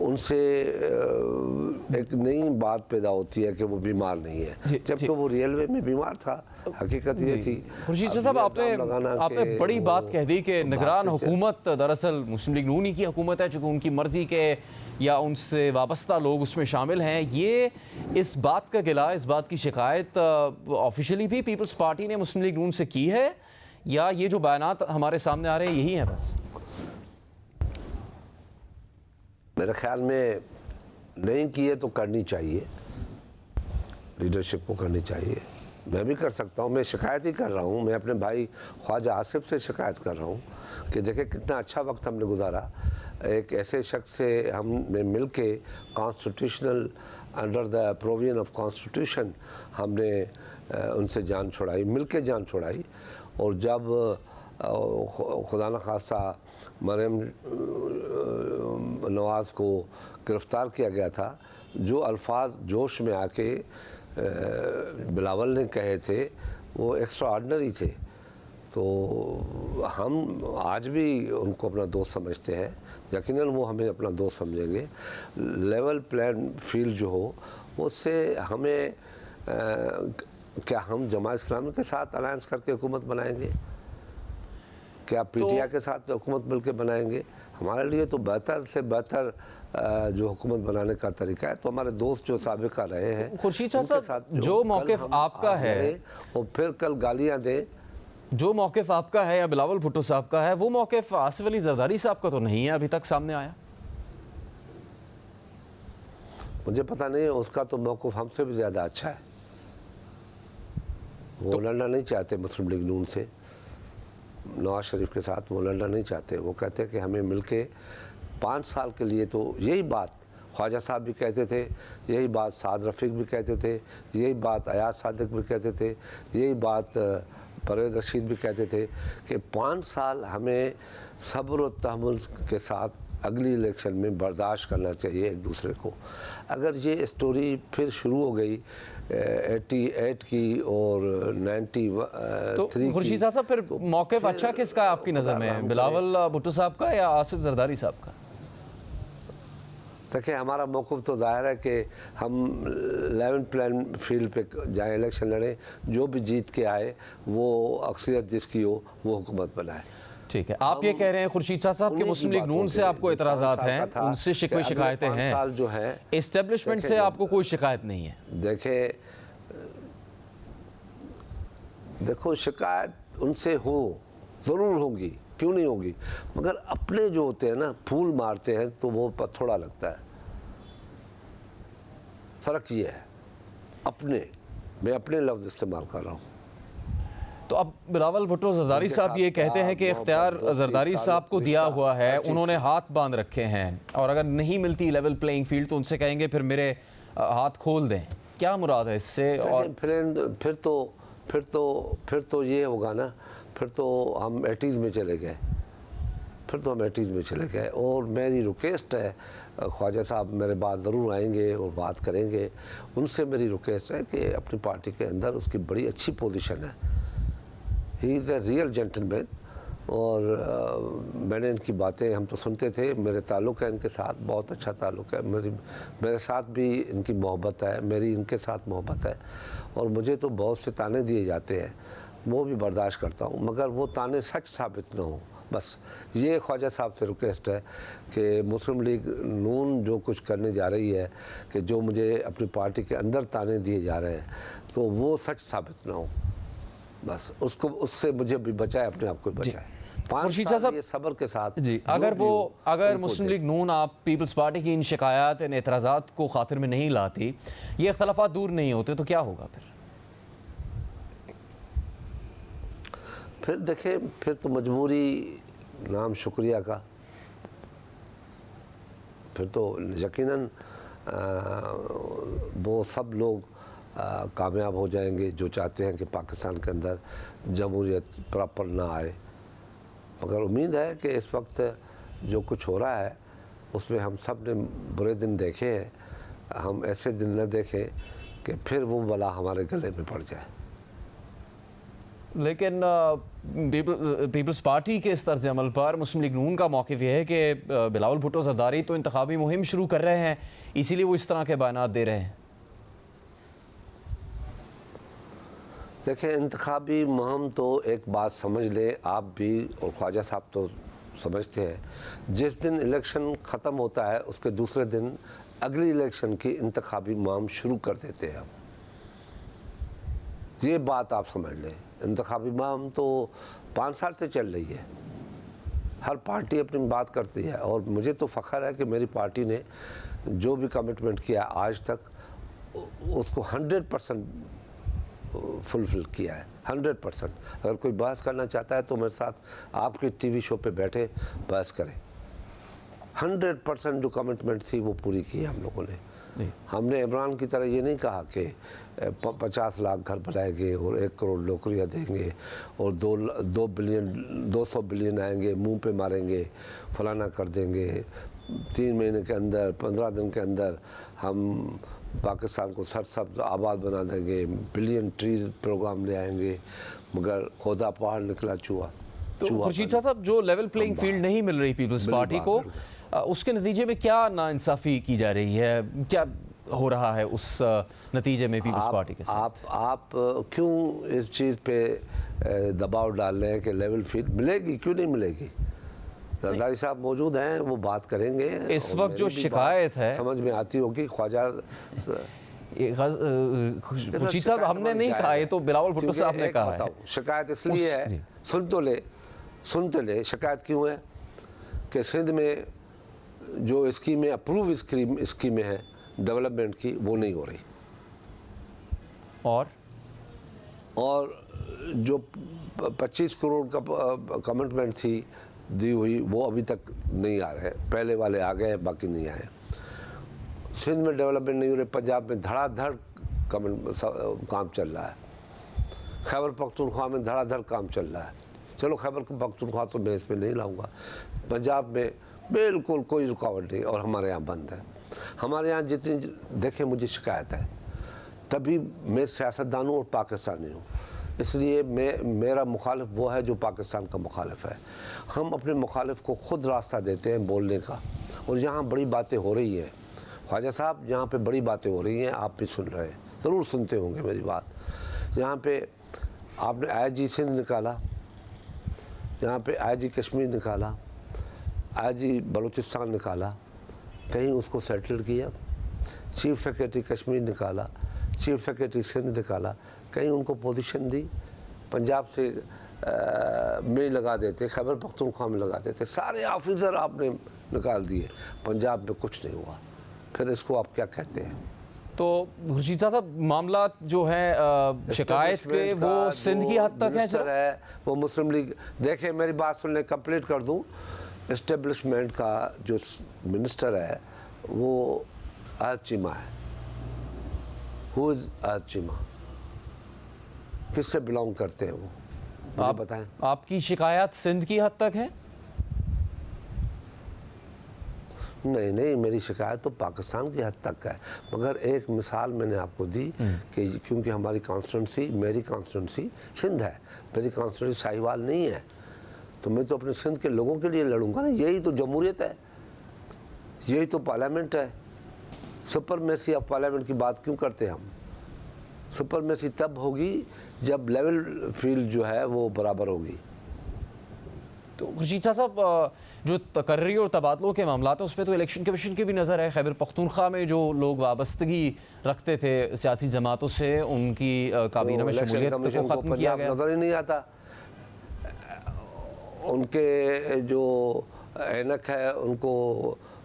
उनसे एक नई बात पैदा होती है कि वो बीमार नहीं है, जबकि वो रियल वे में बीमार था। हकीकत ये थी। खुर्शीद शाह साहब, आपने बड़ी बात कह दी कि निगरान हुकूमत दरअसल मुस्लिम लीग नून की हुकूमत है, चूँकि उनकी मर्ज़ी के या उनसे वाबस्ता लोग उसमें शामिल हैं। ये इस बात का गिला, इस बात की शिकायत ऑफिशियली भी पीपल्स पार्टी ने मुस्लिम लीग नून से की है, या ये जो बयानात हमारे सामने आ रहे हैं यही हैं बस? मेरे ख्याल में नहीं की है तो करनी चाहिए, लीडरशिप को करनी चाहिए। मैं भी कर सकता हूँ, मैं शिकायत ही कर रहा हूँ। मैं अपने भाई ख्वाजा आसिफ से शिकायत कर रहा हूँ कि देखें कितना अच्छा वक्त हमने गुजारा। एक ऐसे शख्स से हमने मिल के constitutional under the provision of constitution हमने उनसे जान छुड़ाई, मिल के जान छुड़ाई। और जब खुदा न खास्ता मरियम नवाज़ को गिरफ़्तार किया गया था, जो अल्फाज जोश में आके बिलावल ने कहे थे वो एक्स्ट्रा ऑर्डिनरी थे। तो हम आज भी उनको अपना दोस्त समझते हैं, यकीनन वो हमें अपना दोस्त समझेंगे। लेवल प्लेइंग फील्ड जो हो उससे हमें क्या हम जमात इस्लामी के साथ अलायंस करके हुकूमत बनाएंगे, क्या पीटीआई के साथ हुकूमत मिलकर बनाएंगे? हमारे लिए तो बेहतर से बेहतर जो हुकूमत बनाने का तरीका है तो हमारे दोस्त जो साबिका रहे हैं। खुर्शीद शाह साहब, जो मौक़िफ़ आपका है और फिर कल गालियां दें, जो मौक़िफ़ आपका है या बिलावल भुट्टो साहब का है, वो मौक़िफ़ आसिफ अली जरदारी साहब का तो नहीं है अभी तक सामने आया। मुझे पता नहीं है, उसका तो मौक़िफ़ हमसे भी ज़्यादा अच्छा है। वो लड़ना नहीं चाहते मुस्लिम लीग नून से, नवाज शरीफ के साथ वो लड़ना नहीं चाहते। वो कहते हैं कि हमें मिलके 5 साल के लिए, तो यही बात ख्वाजा साहब भी कहते थे, यही बात साद रफ़ीक भी कहते थे, यही बात अयाज सादिक भी कहते थे, यही बात परवेज़ रशीद भी कहते थे कि 5 साल हमें सब्र और तहम्मुल के साथ अगली इलेक्शन में बर्दाश्त करना चाहिए एक दूसरे को। अगर ये स्टोरी फिर शुरू हो गई 88 की और 93 तो खुर्शीद साहब, फिर मौक़िफ़ अच्छा किसका है आपकी नज़र में, बिलावल भुट्टो साहब का या आसिफ जरदारी साहब का? देखिए, हमारा मौक़िफ़ तो ज़ाहिर है कि हम लेवल प्लेइंग फील्ड पे जाएँ, इलेक्शन लड़ें, जो भी जीत के आए वो अक्सरियत जिसकी हो वो हुकूमत बनाए। ठीक है, आप ये कह रहे हैं खुर्शीद शाह साहब कि मुस्लिम लीग नून से आपको एतराज़ात हैं, उनसे शिकवे शिकायतें हैं, साल जो है एस्टेब्लिशमेंट से आपको कोई शिकायत नहीं है? देखो शिकायत उनसे हो, ज़रूर होगी, क्यों नहीं होगी, मगर अपने जो होते हैं ना फूल मारते हैं तो वो थोड़ा लगता है। फ़र्क ये है, अपने, मैं अपने लफ्ज़ इस्तेमाल कर रहा हूँ। तो अब बिलावल भुट्टो जरदारी साहब ये कहते हैं कि इख्तियार जरदारी साहब को दिया हुआ है, उन्होंने हाथ बांध रखे हैं, और अगर नहीं मिलती लेवल प्लेइंग फील्ड तो उनसे कहेंगे फिर मेरे हाथ खोल दें। क्या मुराद है इससे? और फिर तो ये होगा ना, फिर तो हम 80s में चले गए, और मेरी रिक्वेस्ट है, ख्वाजा साहब मेरे बाद ज़रूर आएंगे और बात करेंगे, उनसे मेरी रिक्वेस्ट है कि अपनी पार्टी के अंदर उसकी बड़ी अच्छी पोजीशन है, he is a real gentleman. और मैंने इनकी बातें, हम तो सुनते थे, मेरे ताल्लुक़ है इनके साथ, बहुत अच्छा ताल्लुक़ है, मेरे साथ भी इनकी मोहब्बत है, मेरी इनके साथ मोहब्बत है, और मुझे तो बहुत से ताने दिए जाते हैं, वो भी बर्दाश्त करता हूँ, मगर वो ताने सच साबित ना हो। बस ये ख्वाजा साहब से रिक्वेस्ट है कि मुस्लिम लीग नून जो कुछ करने जा रही है, कि जो मुझे अपनी पार्टी के अंदर ताने दिए जा रहे हैं, तो वो सच साबित ना हो। बस उससे मुझे भी बचाए, अपने आप को बचाए। खुर्शीद साहब, ये सब्र के साथ जी, अगर मुस्लिम लीग नून आप पीपल्स पार्टी की इन शिकायत, इन एतराज़ात को खातिर में नहीं लाती, ये इख्तलाफात दूर नहीं होते, तो क्या होगा फिर देखिए, फिर तो मजबूरी नाम शुक्रिया का, फिर तो यकीनन वो सब लोग कामयाब हो जाएंगे जो चाहते हैं कि पाकिस्तान के अंदर जमहूरियत प्रॉपर ना आए। मगर उम्मीद है कि इस वक्त जो कुछ हो रहा है उसमें हम सब ने बुरे दिन देखे हैं, हम ऐसे दिन न देखें कि फिर वो बला हमारे गले में पड़ जाए। लेकिन पीपल्स पार्टी के इस तर्ज अमल पर मुस्लिम लीग नून का मौक़िफ़ यह है कि बिलावल भुट्टो जरदारी तो इंतखाबी मुहिम शुरू कर रहे हैं, इसीलिए वो इस तरह के बयान दे रहे हैं। देखिए, इंतखाबी मुहिम तो एक बात समझ लें आप भी और ख्वाजा साहब तो समझते हैं, जिस दिन इलेक्शन ख़त्म होता है उसके दूसरे दिन अगली इलेक्शन की इंतखाबी मुहिम शुरू कर देते हैं। ये बात आप समझ लें, इंतखाबी मुहिम तो 5 साल से चल रही है, हर पार्टी अपनी बात करती है और मुझे तो फ़ख्र है कि मेरी पार्टी ने जो भी कमिटमेंट किया आज तक उसको 100% फुलफिल किया है। 100%। अगर कोई बहस करना चाहता है तो मेरे साथ आपके टीवी शो पे बैठे बहस करें। 100% जो कमिटमेंट थी वो पूरी की है हम लोगों ने। हमने इमरान की तरह ये नहीं कहा कि 50 लाख घर बनाएंगे और 1 करोड़ नौकरियाँ देंगे और 200 बिलियन आएंगे, मुंह पे मारेंगे, फलाना कर देंगे, 3 महीने के अंदर 15 दिन के अंदर हम पाकिस्तान को सरसब्ज आबाद बना देंगे, बिलियन ट्रीज प्रोग्राम ले आएंगे, मगर खोदा पहाड़ निकला चूहा। तो खुर्शीद साहब, जो लेवल प्लेइंग फील्ड नहीं मिल रही पीपल्स पार्टी को, उसके नतीजे में क्या नाइंसाफ़ी की जा रही है, क्या हो रहा है उस नतीजे में पीपल्स पार्टी के साथ? आप क्यों इस चीज़ पे दबाव डाल रहे हैं कि लेवल फील्ड मिलेगी? क्यों नहीं मिलेगी? जरदारी साहब मौजूद हैं, वो बात करेंगे। इस वक्त जो शिकायत है समझ में आती होगी, ख्वाजा खुर्शीद साहब हमने नहीं कहा, ये तो बिलावल भुट्टो साहब ने कहा है। शिकायत इसलिए है, सुन तो ले शिकायत क्यों है कि सिंध में जो स्कीमें अप्रूव स्कीमें हैं डेवलपमेंट की वो नहीं हो रही, और जो 25 करोड़ का कमिटमेंट थी दी हुई वो अभी तक नहीं आ रहे। पहले वाले आ गए, बाकी नहीं आए। सिंध में डेवलपमेंट नहीं हो रही, पंजाब में धड़ाधड़ काम चल रहा है, खैबर पख्तूनख्वा में धड़ाधड़ काम चल रहा है। चलो खैबर पख्तूनख्वा तो मैं इसमें नहीं लाऊंगा, पंजाब में बिल्कुल कोई रुकावट नहीं और हमारे यहाँ बंद है। हमारे यहाँ जितनी देखें मुझे शिकायत है, तभी मैं सियासतदान हूँ और पाकिस्तानी हूँ, इसलिए मेरा मुखालिफ वो है जो पाकिस्तान का मुखालिफ है। हम अपने मुखालिफ को ख़ुद रास्ता देते हैं बोलने का, और यहाँ बड़ी बातें हो रही हैं ख्वाजा साहब, यहाँ पे बड़ी बातें हो रही हैं, आप भी सुन रहे हैं, ज़रूर सुनते होंगे मेरी बात। यहाँ पे आपने IG सिंध निकाला, यहाँ पे IG कश्मीर निकाला, IG बलूचिस्तान निकाला, कहीं उसको सेटल किया। चीफ सेक्रेटरी कश्मीर निकाला, चीफ सेक्रेटरी सिंध निकाला, कहीं उनको पोजीशन दी। पंजाब से में लगा देते, खैबर पख्तूनख्वा में लगा देते, सारे ऑफिसर आपने निकाल दिए, पंजाब में कुछ नहीं हुआ। फिर इसको आप क्या कहते हैं? तो खुर्शीद साहब, मामला जो है शिकायत के वो सिंध की हद तक है, वो मुस्लिम लीग। देखें मेरी बात सुन ले, कंप्लीट कर दूं। इस्टेब्लिशमेंट का जो मिनिस्टर है वो अहद चीमा है। हु इज़ अहद चीमा? किससे बिलोंग करते हैं वो? आप बताएं। आपकी शिकायत सिंध की हद तक है? नहीं, मेरी शिकायत तो पाकिस्तान की हद तक है, मगर एक मिसाल मैंने आपको दी कि क्योंकि हमारी कॉन्स्टिट्यूंसी, मेरी कॉन्स्टिट्यूंसी सिंध है, मेरी कॉन्स्टिट्यूंसी साहिवाल नहीं है, तो मैं तो अपने सिंध के लोगों के लिए लड़ूंगा ना। यही तो जमहूरियत है, यही तो पार्लियामेंट है। सुपरमेसी ऑफ पार्लियामेंट की बात क्यों करते हैं हम? सुपरमेसी तब होगी जब लेवल फील्ड जो है वो बराबर होगी। तो खुर्शीद साहब, जो तकर्री और तबादलों के मामला है उस पर तो इलेक्शन कमीशन की भी नज़र है। खैबर पख्तूनख्वा में जो लोग वाबस्तगी रखते थे सियासी जमातों से, उनकी काबीना में शमूलियत को ख़त्म किया गया। नज़र ही नहीं आता, उनके जो ऐनक है उनको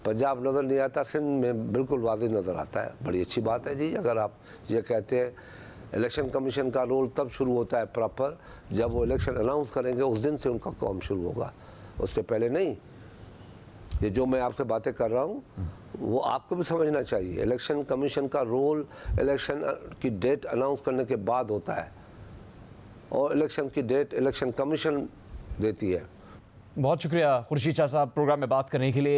पंजाब नज़र नहीं आता, सिंध में बिल्कुल वाज़ेह नज़र आता है। बड़ी अच्छी बात है जी, अगर आप ये कहते हैं। इलेक्शन कमीशन का रोल तब शुरू होता है प्रॉपर जब वो इलेक्शन अनाउंस करेंगे, उस दिन से उनका काम शुरू होगा, उससे पहले नहीं। ये जो मैं आपसे बातें कर रहा हूँ वो आपको भी समझना चाहिए। इलेक्शन कमीशन का रोल इलेक्शन की डेट अनाउंस करने के बाद होता है, और इलेक्शन की डेट इलेक्शन कमीशन देती है। बहुत शुक्रिया खुर्शीद शाह साहब प्रोग्राम में बात करने के लिए।